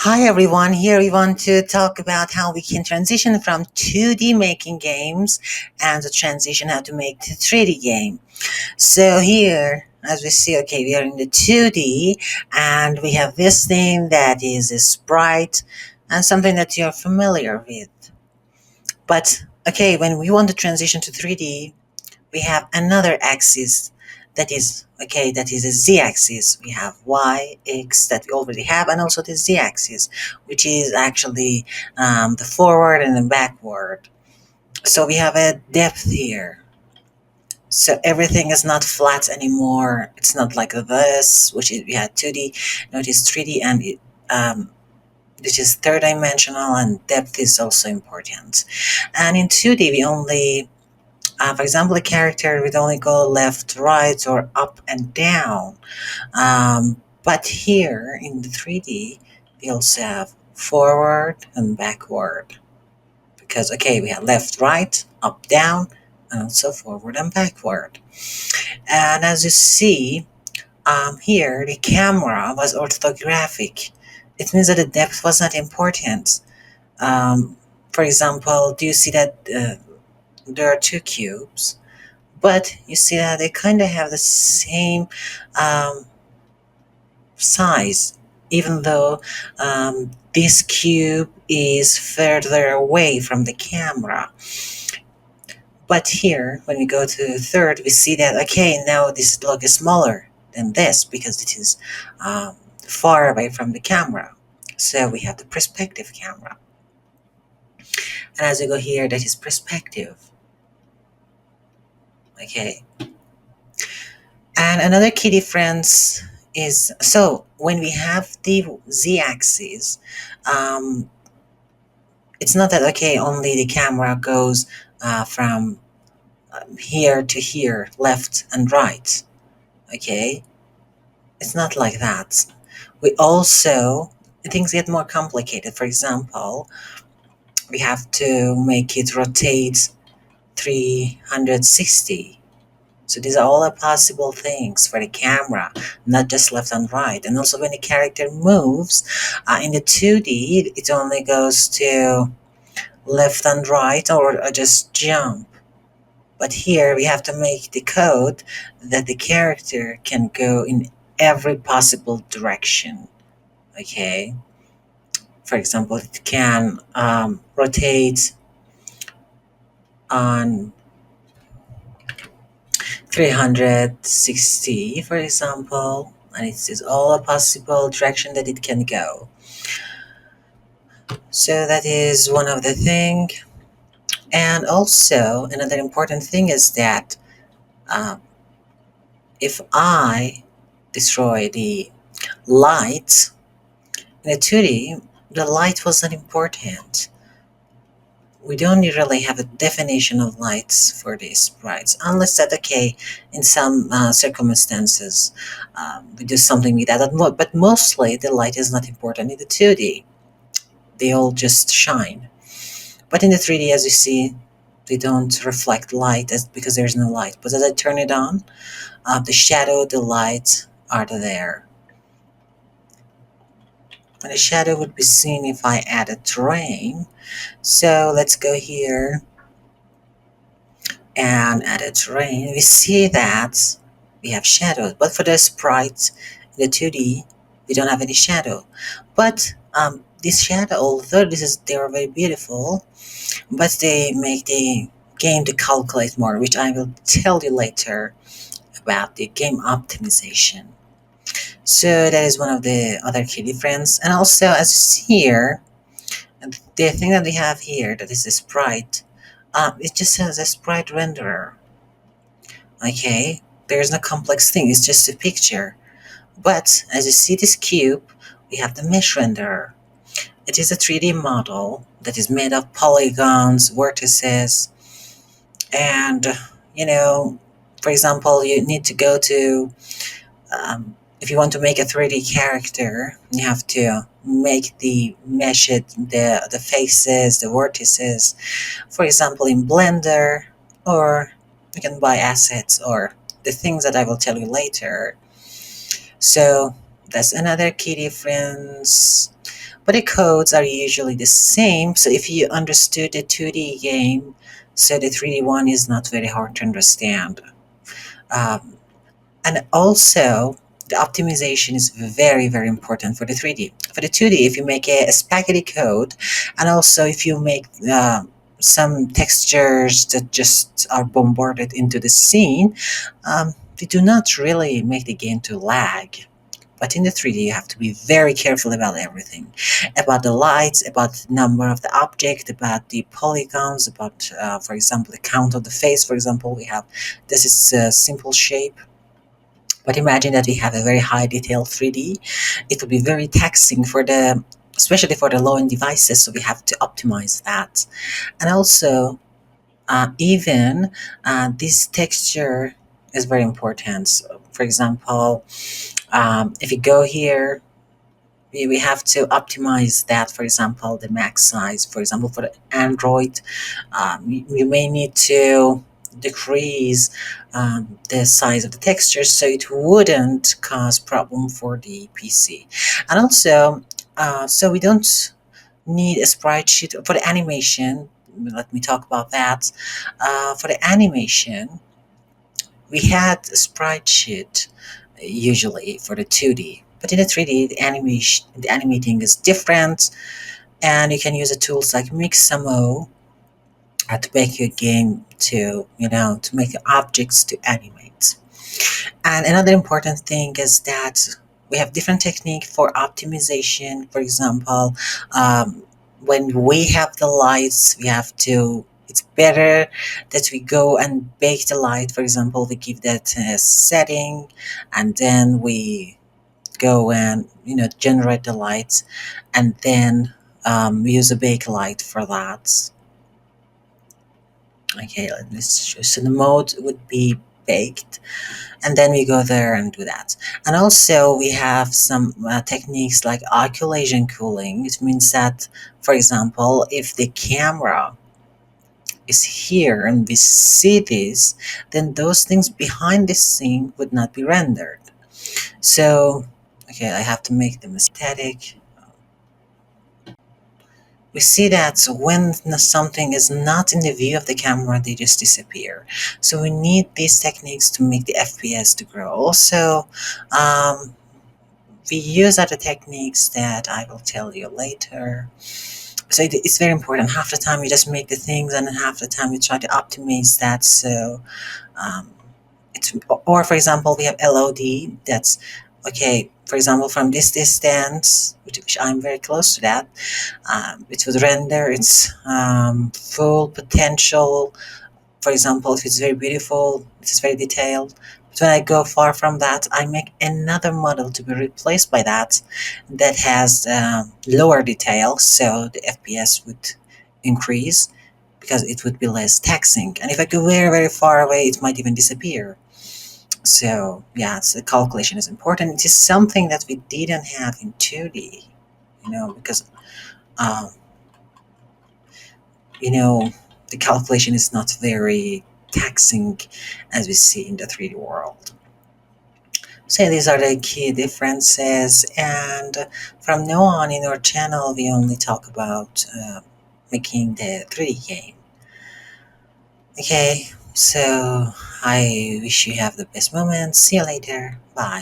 Hi everyone, here we want to talk about how we can transition from 2D making games and the transition how to make the 3D game. So here, as we see, okay, we are in the 2D and we have this thing that is a sprite and something that you're familiar with. But okay, when we want to transition to 3D, we have another axis that is a z-axis. We have y, x that we already have, and also the z-axis, which is actually the forward and the backward. So we have a depth here. So everything is not flat anymore. It's not like this, which is we had 2D, now it is 3D, and this is third dimensional, and depth is also important. And in 2D, we only for example, a character would only go left, right, or up and down. But here in the 3D, we also have forward and backward. Because, okay, we have left, right, up, down, and also forward and backward. And as you see, here the camera was orthographic. It means that the depth was not important. Um, for example, do you see that there are two cubes? But you see that they kind of have the same um, size, even though this cube is further away from the camera. But here, when we go to the third, we see that, okay, now this block is smaller than this because it is far away from the camera. So we have the perspective camera. And as we go here, that is perspective. Okay. And another key difference is, so when we have the z-axis, um, it's not that, okay, only the camera goes from here to here, left and right. Okay, it's not like that. We also, things get more complicated. For example, we have to make it rotate 360. So these are all the possible things for the camera, not just left and right. And also when the character moves, in the 2D, it only goes to left and right or just jump. But here we have to make the code that the character can go in every possible direction. Okay. For example, it can rotate on 360, for example, and it is all a possible direction that it can go. So that is one of the thing. And also another important thing is that uh, if I destroy the light in the 2D, the light wasn't important. We don't really have a definition of lights for these sprites, unless that, okay, in some circumstances we do something with that. But mostly the light is not important in the 2D. They all just shine. But in the 3D, as you see, they don't reflect light because there's no light. But as I turn it on, the shadow, the light are there. And the shadow would be seen if I add a terrain. So let's go here and add a terrain. We see that we have shadows, but for the sprite in the 2D, we don't have any shadow. But this shadow, although they are very beautiful, but they make the game to calculate more, which I will tell you later about the game optimization. So that is one of the other key difference. And also, as you see here, the thing that we have here, that is the sprite, it just has a sprite renderer. Okay, there's no complex thing, it's just a picture. But as you see this cube, we have the mesh renderer. It is a 3D model that is made of polygons, vertices, and you know, for example, you need to go to if you want to make a 3D character, you have to make the mesh it, the faces, the vertices, for example, in Blender, or you can buy assets or the things that I will tell you later. So that's another key difference. but the codes are usually the same. So if you understood the 2D game, so the 3D one is not very hard to understand. Um, and also, the optimization is very, very important for the 3D. For the 2D, if you make a spaghetti code, and also if you make some textures that just are bombarded into the scene, they do not really make the game to lag. But in the 3D, you have to be very careful about everything, about the lights, about the number of the object, about the polygons, about, for example, the count of the face. For example, we have this is a simple shape, but imagine that we have a very high detail 3D. It will be very taxing for the, especially for the low-end devices. So we have to optimize that, and also even this texture is very important. So, for example, if you go here, we have to optimize that. For example, the max size. For example, for the Android, you may need to decrease the size of the texture so it wouldn't cause problem for the PC. And also, so we don't need a sprite sheet for the animation. Let me talk about that. For the animation, we had a sprite sheet usually for the 2D, but in the 3D, the animating is different, and you can use the tools like Mixamo to make your game to, to make objects to animate. And another important thing is that we have different technique for optimization. For example, when we have the lights, we have to. It's better that we go and bake the light. For example, we give that a setting, and then we go and generate the lights, and then we use a bake light for that. Okay, let me show. So the mode would be baked, and then we go there and do that. And also we have some techniques like occultation cooling. It means that, for example, if the camera is here and we see this, then those things behind the scene would not be rendered. So, okay, I have to make them static. We see that when something is not in the view of the camera, they just disappear. So we need these techniques to make the FPS to grow. Also, um, we use other techniques that I will tell you later. So it's very important. Half the time you just make the things, and then half the time you try to optimize that. So um, it's, or for example, we have LOD. That's okay. For example, from this distance, which I'm very close to that, it would render its full potential. For example, if it's very beautiful, it's very detailed. But when I go far from that, I make another model to be replaced by that that has lower detail, so the FPS would increase because it would be less taxing. And if I go very, very far away, it might even disappear. So, yeah, so the calculation is important. It is something that we didn't have in 2D, because um, you know, the calculation is not very taxing as we see in the 3D world. So these are the key differences, and from now on in our channel, we only talk about making the 3D game. Okay, so I wish you have the best moment. See you later. Bye.